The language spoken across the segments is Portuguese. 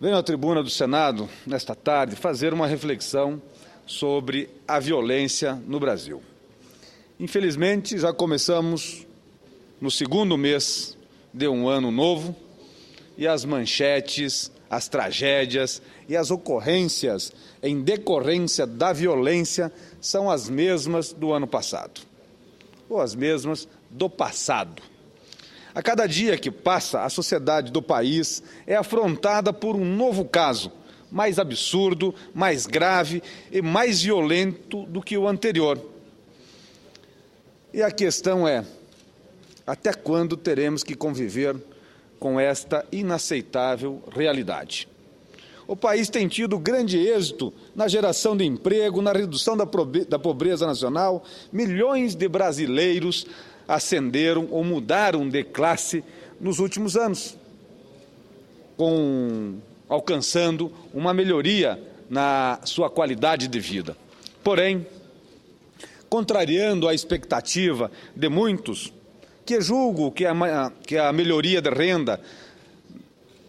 Venho à tribuna do Senado, nesta tarde, fazer uma reflexão sobre a violência no Brasil. Infelizmente, já começamos no segundo mês de um ano novo e as manchetes, as tragédias e as ocorrências em decorrência da violência são as mesmas do ano passado, ou as mesmas do passado. A cada dia que passa, a sociedade do país é afrontada por um novo caso, mais absurdo, mais grave e mais violento do que o anterior. E a questão é, até quando teremos que conviver com esta inaceitável realidade? O país tem tido grande êxito na geração de emprego, na redução da pobreza nacional. Milhões de brasileiros ascenderam ou mudaram de classe nos últimos anos, alcançando uma melhoria na sua qualidade de vida. Porém, contrariando a expectativa de muitos, que julgam que a melhoria de renda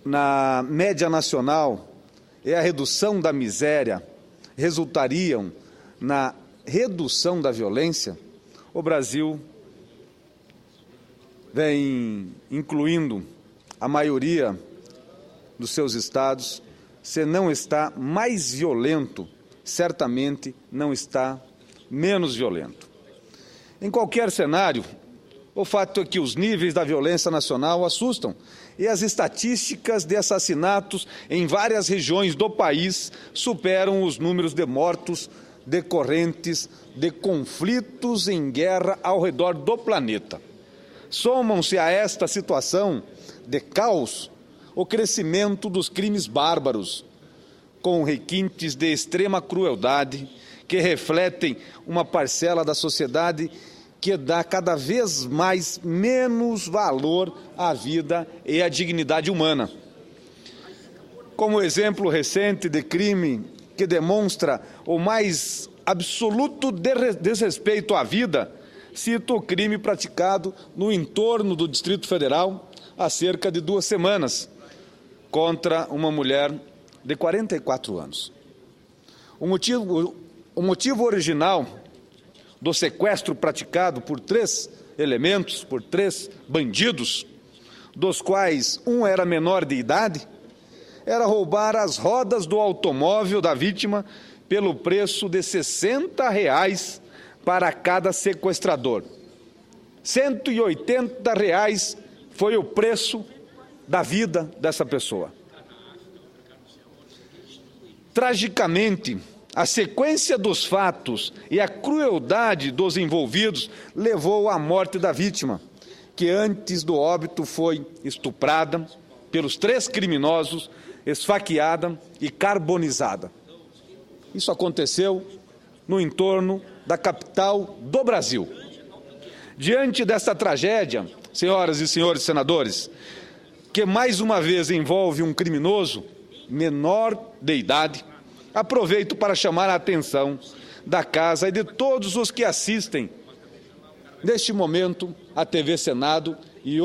na média nacional e a redução da miséria resultariam na redução da violência, o Brasil vem incluindo a maioria dos seus estados. Se não está mais violento, certamente não está menos violento. Em qualquer cenário, o fato é que os níveis da violência nacional assustam e as estatísticas de assassinatos em várias regiões do país superam os números de mortos decorrentes de conflitos em guerra ao redor do planeta. Somam-se a esta situação de caos o crescimento dos crimes bárbaros, com requintes de extrema crueldade, que refletem uma parcela da sociedade que dá cada vez menos valor à vida e à dignidade humana. Como exemplo recente de crime que demonstra o mais absoluto desrespeito à vida, cito o crime praticado no entorno do Distrito Federal há cerca de 2 semanas, contra uma mulher de 44 anos. O motivo original do sequestro praticado por 3 elementos, por 3 bandidos, dos quais um era menor de idade, era roubar as rodas do automóvel da vítima pelo preço de R$60 para cada sequestrador. R$180 foi o preço da vida dessa pessoa. Tragicamente, a sequência dos fatos e a crueldade dos envolvidos levou à morte da vítima, que antes do óbito foi estuprada pelos 3 criminosos, esfaqueada e carbonizada. Isso aconteceu no entorno da capital do Brasil. Diante desta tragédia, senhoras e senhores senadores, que mais uma vez envolve um criminoso menor de idade, aproveito para chamar a atenção da Casa e de todos os que assistem neste momento à TV Senado e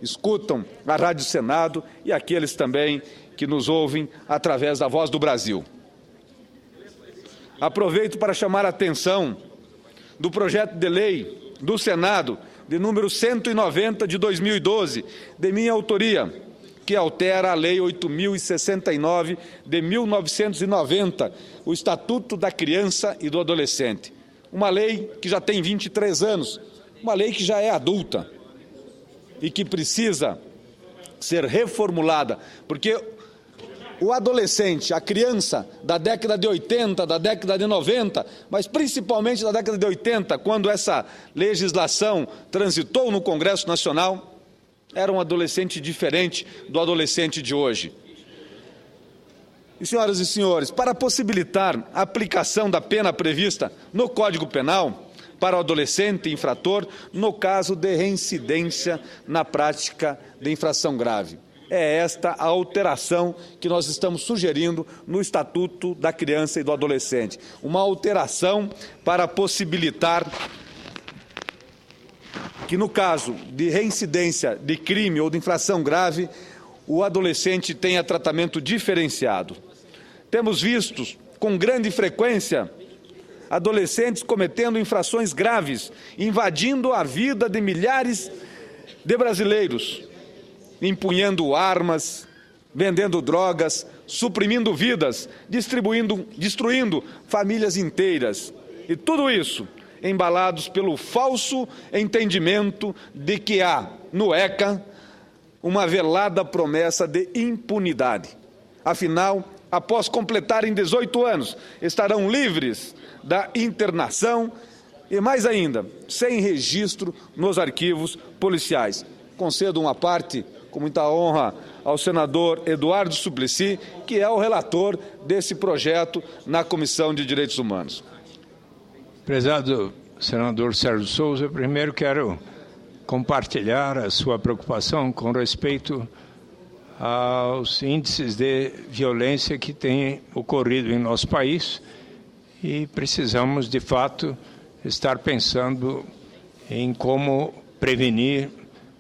escutam a Rádio Senado e aqueles também que nos ouvem através da Voz do Brasil. Aproveito para chamar a atenção do projeto de lei do Senado, de número 190 de 2012, de minha autoria, que altera a Lei 8.069 de 1990, o Estatuto da Criança e do Adolescente. Uma lei que já tem 23 anos, uma lei que já é adulta e que precisa ser reformulada, porque o adolescente, a criança da década de 80, da década de 90, mas principalmente da década de 80, quando essa legislação transitou no Congresso Nacional, era um adolescente diferente do adolescente de hoje. E, senhoras e senhores, para possibilitar a aplicação da pena prevista no Código Penal para o adolescente infrator no caso de reincidência na prática de infração grave. É esta a alteração que nós estamos sugerindo no Estatuto da Criança e do Adolescente. Uma alteração para possibilitar que, no caso de reincidência de crime ou de infração grave, o adolescente tenha tratamento diferenciado. Temos visto com grande frequência adolescentes cometendo infrações graves, invadindo a vida de milhares de brasileiros, empunhando armas, vendendo drogas, suprimindo vidas, destruindo famílias inteiras. E tudo isso embalados pelo falso entendimento de que há, no ECA, uma velada promessa de impunidade. Afinal, após completarem 18 anos, estarão livres da internação e, mais ainda, sem registro nos arquivos policiais. Concedo uma parte, com muita honra, ao senador Eduardo Suplicy, que é o relator desse projeto na Comissão de Direitos Humanos. Prezado senador Sérgio Souza, primeiro quero compartilhar a sua preocupação com respeito aos índices de violência que têm ocorrido em nosso país e precisamos, de fato, estar pensando em como prevenir,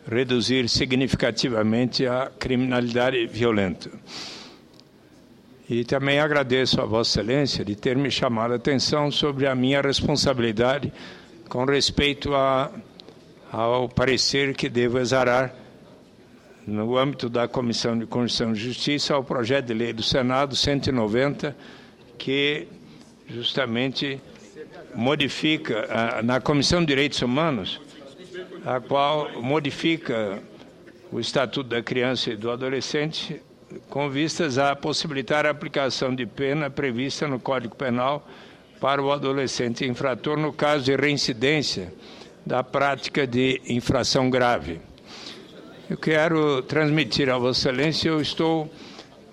reduzir significativamente a criminalidade violenta. E também agradeço a Vossa Excelência de ter me chamado a atenção sobre a minha responsabilidade com respeito ao parecer que devo exarar no âmbito da Comissão de Constituição e Justiça ao projeto de lei do Senado 190, que justamente modifica, na Comissão de Direitos Humanos, a qual modifica o Estatuto da Criança e do Adolescente com vistas a possibilitar a aplicação de pena prevista no Código Penal para o adolescente infrator no caso de reincidência da prática de infração grave. Eu quero transmitir a Vossa Excelência, eu estou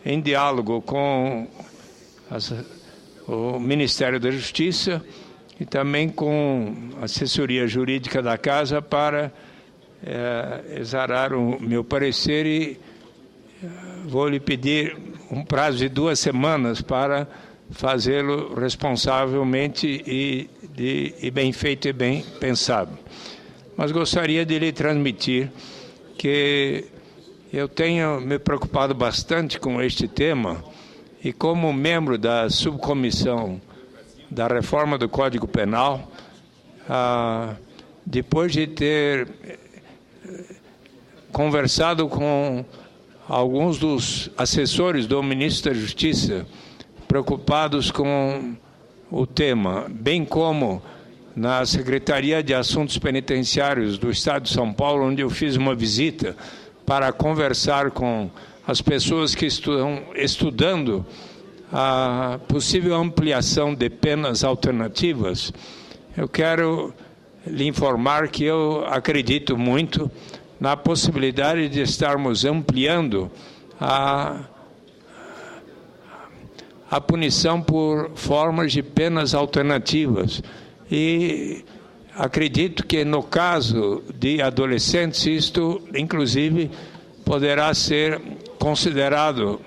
em diálogo com o Ministério da Justiça e também com a assessoria jurídica da Casa para exarar o meu parecer e vou lhe pedir um prazo de 2 semanas para fazê-lo responsavelmente e bem feito e bem pensado. Mas gostaria de lhe transmitir que eu tenho me preocupado bastante com este tema e como membro da subcomissão da reforma do Código Penal, depois de ter conversado com alguns dos assessores do ministro da Justiça preocupados com o tema, bem como na Secretaria de Assuntos Penitenciários do Estado de São Paulo, onde eu fiz uma visita para conversar com as pessoas que estão estudando a possível ampliação de penas alternativas. Eu quero lhe informar que eu acredito muito na possibilidade de estarmos ampliando a punição por formas de penas alternativas. E acredito que, no caso de adolescentes, isto, inclusive, poderá ser considerado.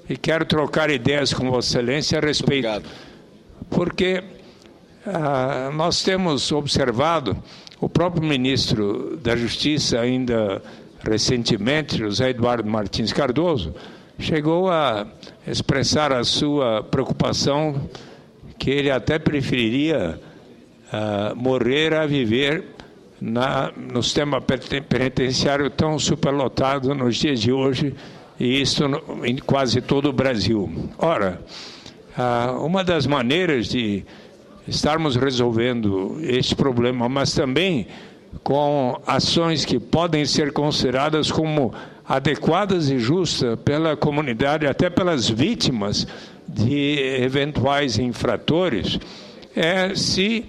E quero trocar ideias com Vossa Excelência a respeito. Obrigado. Porque nós temos observado, o próprio ministro da Justiça, ainda recentemente, José Eduardo Martins Cardoso, chegou a expressar a sua preocupação que ele até preferiria morrer a viver no sistema penitenciário tão superlotado nos dias de hoje, e isso em quase todo o Brasil. Ora, uma das maneiras de estarmos resolvendo este problema, mas também com ações que podem ser consideradas como adequadas e justas pela comunidade, até pelas vítimas de eventuais infratores, é se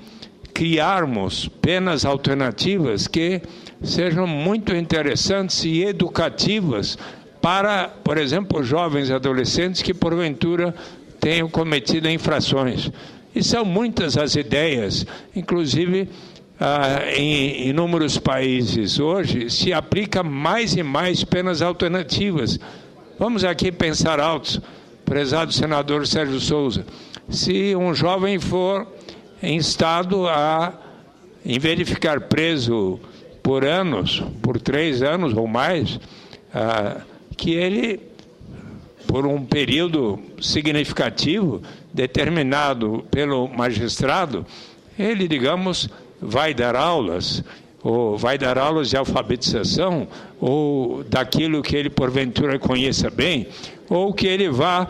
criarmos penas alternativas que sejam muito interessantes e educativas para, por exemplo, jovens e adolescentes que, porventura, tenham cometido infrações. E são muitas as ideias, inclusive em inúmeros países hoje se aplica mais e mais penas alternativas. Vamos aqui pensar alto, prezado senador Sérgio Souza. Se um jovem for instado em vez de ficar preso por anos, por 3 anos ou mais, que ele, por um período significativo, determinado pelo magistrado, ele, digamos, vai dar aulas, ou vai dar aulas de alfabetização, ou daquilo que ele, porventura, conheça bem, ou que ele vá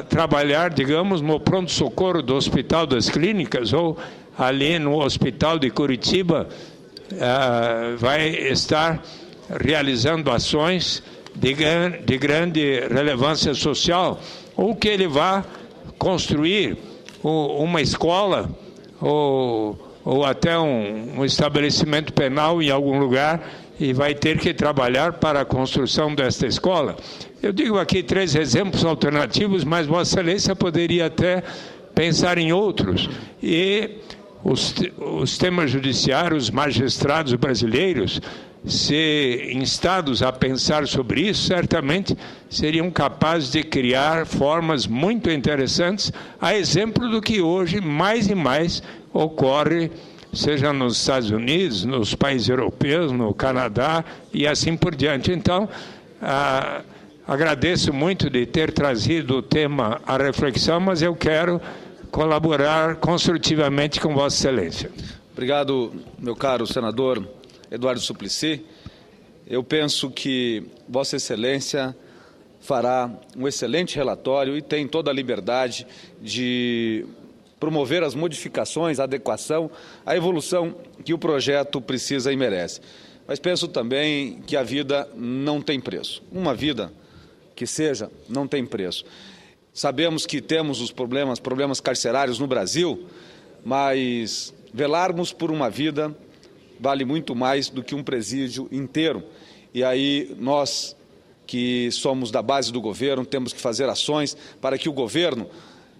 trabalhar, digamos, no pronto-socorro do Hospital das Clínicas, ou ali no Hospital de Curitiba, vai estar realizando ações de grande relevância social, ou que ele vá construir uma escola ou até um estabelecimento penal em algum lugar e vai ter que trabalhar para a construção desta escola. Eu digo aqui 3 exemplos alternativos, mas Vossa Excelência poderia até pensar em outros. E os temas judiciários, os magistrados brasileiros, se instados a pensar sobre isso, certamente seriam capazes de criar formas muito interessantes, a exemplo do que hoje mais e mais ocorre, seja nos Estados Unidos, nos países europeus, no Canadá e assim por diante. Então, agradeço muito de ter trazido o tema à reflexão, mas eu quero colaborar construtivamente com Vossa Excelência. Obrigado, meu caro senador Eduardo Suplicy. Eu penso que Vossa Excelência fará um excelente relatório e tem toda a liberdade de promover as modificações, a adequação, a evolução que o projeto precisa e merece. Mas penso também que a vida não tem preço. Uma vida que seja, não tem preço. Sabemos que temos os problemas carcerários no Brasil, mas velarmos por uma vida vale muito mais do que um presídio inteiro. E aí nós, que somos da base do governo, temos que fazer ações para que o governo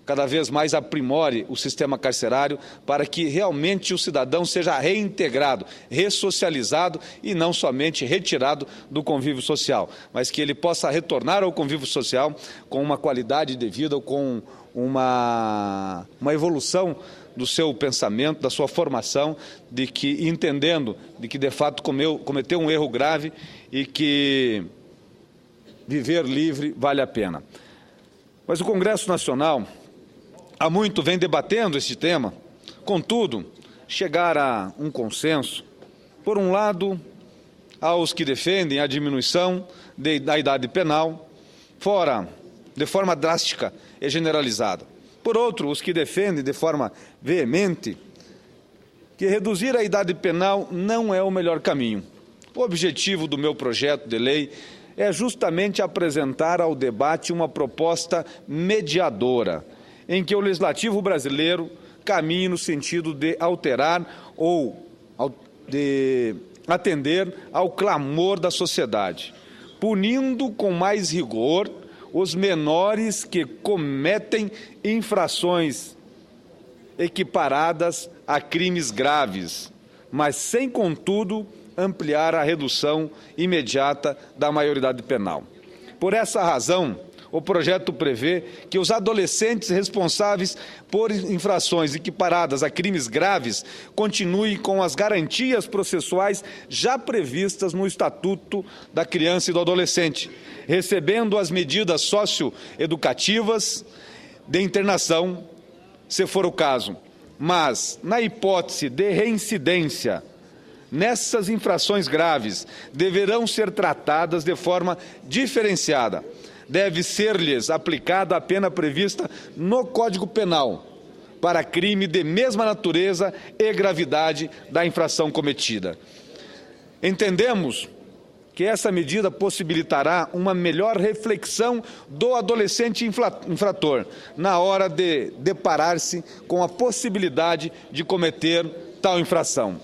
cada vez mais aprimore o sistema carcerário para que realmente o cidadão seja reintegrado, ressocializado e não somente retirado do convívio social, mas que ele possa retornar ao convívio social com uma qualidade de vida, com uma evolução do seu pensamento, da sua formação, entendendo de que de fato cometeu um erro grave e que viver livre vale a pena. Mas o Congresso Nacional há muito vem debatendo este tema, contudo, chegar a um consenso, por um lado, aos que defendem a diminuição da idade penal, de forma drástica e generalizada. Por outro, os que defendem de forma veemente que reduzir a idade penal não é o melhor caminho. O objetivo do meu projeto de lei é justamente apresentar ao debate uma proposta mediadora, em que o legislativo brasileiro caminhe no sentido de alterar ou de atender ao clamor da sociedade, punindo com mais rigor os menores que cometem infrações equiparadas a crimes graves, mas sem, contudo, ampliar a redução imediata da maioridade penal. Por essa razão, o projeto prevê que os adolescentes responsáveis por infrações equiparadas a crimes graves continuem com as garantias processuais já previstas no Estatuto da Criança e do Adolescente, recebendo as medidas socioeducativas de internação, se for o caso. Mas, na hipótese de reincidência, nessas infrações graves deverão ser tratadas de forma diferenciada. Deve ser-lhes aplicada a pena prevista no Código Penal para crime de mesma natureza e gravidade da infração cometida. Entendemos que essa medida possibilitará uma melhor reflexão do adolescente infrator na hora de deparar-se com a possibilidade de cometer tal infração.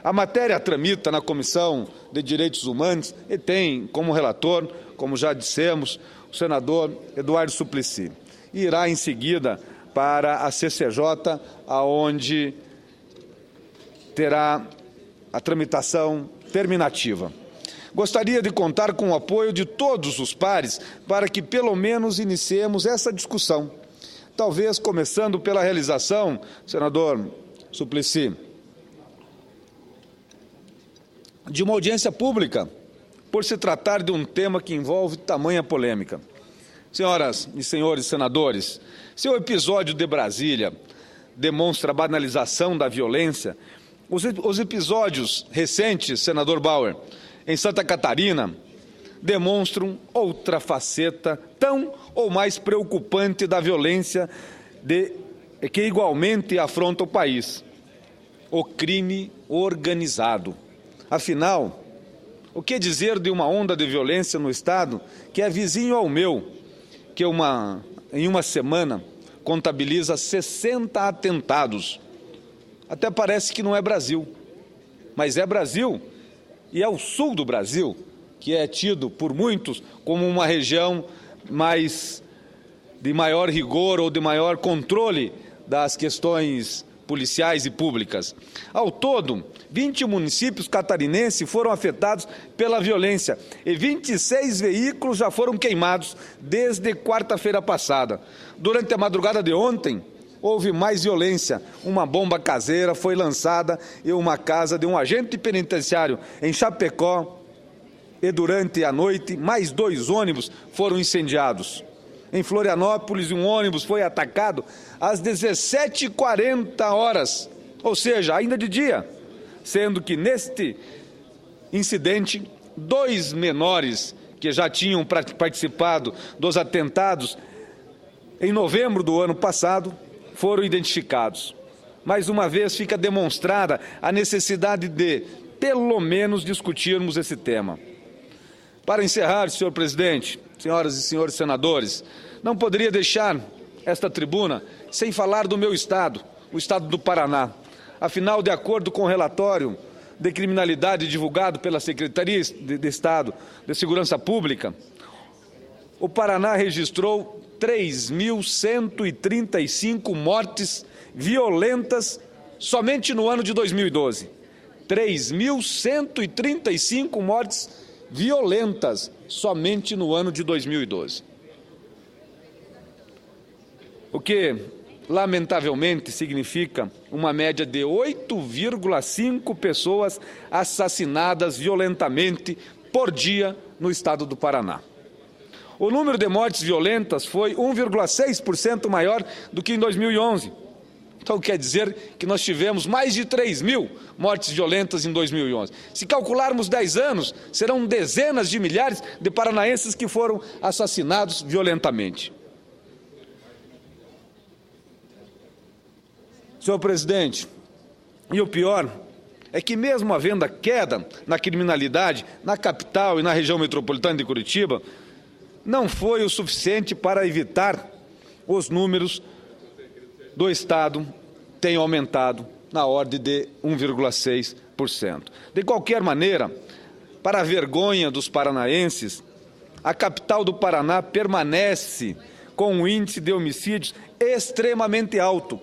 A matéria tramita na Comissão de Direitos Humanos e tem como relator, como já dissemos, o senador Eduardo Suplicy. E irá em seguida para a CCJ, aonde terá a tramitação terminativa. Gostaria de contar com o apoio de todos os pares para que pelo menos iniciemos essa discussão. Talvez começando pela realização, senador Suplicy, de uma audiência pública por se tratar de um tema que envolve tamanha polêmica. Senhoras e senhores senadores, se o episódio de Brasília demonstra a banalização da violência, os episódios recentes, senador Bauer, em Santa Catarina, demonstram outra faceta tão ou mais preocupante da violência que igualmente afronta o país: o crime organizado. Afinal, o que dizer de uma onda de violência no Estado que é vizinho ao meu, que em uma semana contabiliza 60 atentados? Até parece que não é Brasil, mas é Brasil, e é o sul do Brasil, que é tido por muitos como uma região de maior rigor ou de maior controle das questões policiais e públicas. Ao todo, 20 municípios catarinenses foram afetados pela violência e 26 veículos já foram queimados desde quarta-feira passada. Durante a madrugada de ontem, houve mais violência. Uma bomba caseira foi lançada em uma casa de um agente penitenciário em Chapecó e durante a noite mais 2 ônibus foram incendiados. Em Florianópolis, um ônibus foi atacado às 17h40, ou seja, ainda de dia, sendo que neste incidente 2 menores que já tinham participado dos atentados em novembro do ano passado foram identificados. Mais uma vez fica demonstrada a necessidade de, pelo menos, discutirmos esse tema. Para encerrar, senhor presidente, senhoras e senhores senadores, não poderia deixar esta tribuna sem falar do meu estado, o estado do Paraná. Afinal, de acordo com o relatório de criminalidade divulgado pela Secretaria de Estado de Segurança Pública, o Paraná registrou 3.135 mortes violentas somente no ano de 2012. 3.135 mortes violentas somente no ano de 2012. O que, lamentavelmente, significa uma média de 8,5 pessoas assassinadas violentamente por dia no estado do Paraná. O número de mortes violentas foi 1,6% maior do que em 2011. Então, quer dizer que nós tivemos mais de 3.000 mortes violentas em 2011. Se calcularmos 10 anos, serão dezenas de milhares de paranaenses que foram assassinados violentamente. Senhor presidente, e o pior é que mesmo havendo a queda na criminalidade na capital e na região metropolitana de Curitiba, não foi o suficiente para evitar os números do Estado tenham aumentado na ordem de 1,6%. De qualquer maneira, para a vergonha dos paranaenses, a capital do Paraná permanece com um índice de homicídios extremamente alto.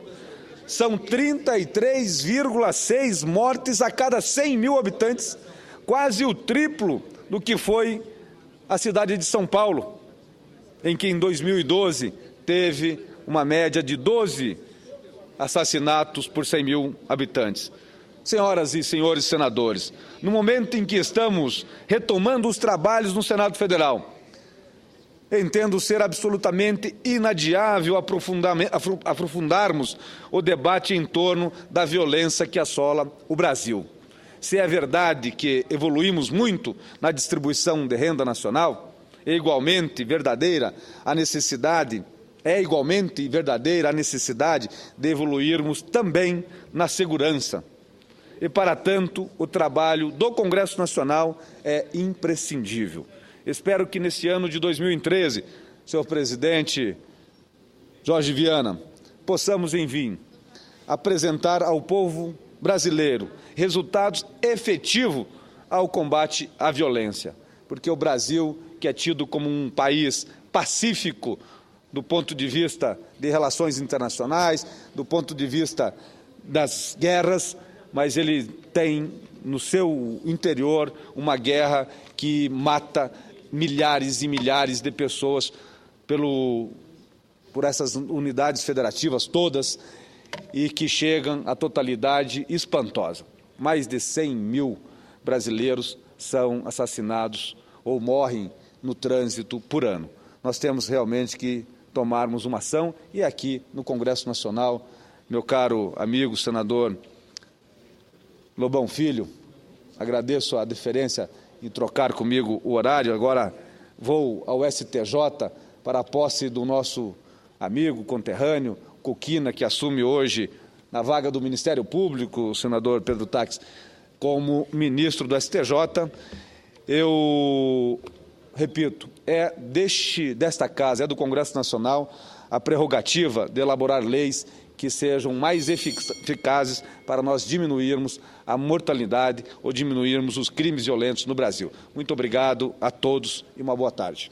São 33,6 mortes a cada 100 mil habitantes, quase o triplo do que foi a cidade de São Paulo, em que em 2012 teve uma média de 12 assassinatos por 100 mil habitantes. Senhoras e senhores senadores, no momento em que estamos retomando os trabalhos no Senado Federal, entendo ser absolutamente inadiável aprofundarmos o debate em torno da violência que assola o Brasil. Se é verdade que evoluímos muito na distribuição de renda nacional, é igualmente verdadeira a necessidade de evoluirmos também na segurança. E, para tanto, o trabalho do Congresso Nacional é imprescindível. Espero que nesse ano de 2013, senhor presidente Jorge Viana, possamos, enfim, apresentar ao povo brasileiro resultados efetivos ao combate à violência. Porque o Brasil, que é tido como um país pacífico do ponto de vista de relações internacionais, do ponto de vista das guerras, mas ele tem no seu interior uma guerra que mata milhares e milhares de pessoas por essas unidades federativas todas e que chegam à totalidade espantosa. Mais de 100 mil brasileiros são assassinados ou morrem no trânsito por ano. Nós temos realmente que tomarmos uma ação e aqui no Congresso Nacional, meu caro amigo senador Lobão Filho, agradeço a deferência em trocar comigo o horário. Agora vou ao STJ para a posse do nosso amigo, conterrâneo, Coquina, que assume hoje na vaga do Ministério Público, o senador Pedro Taques, como ministro do STJ. Eu repito, é desta casa, é do Congresso Nacional, a prerrogativa de elaborar leis que sejam mais eficazes para nós diminuirmos a mortalidade ou diminuirmos os crimes violentos no Brasil. Muito obrigado a todos e uma boa tarde.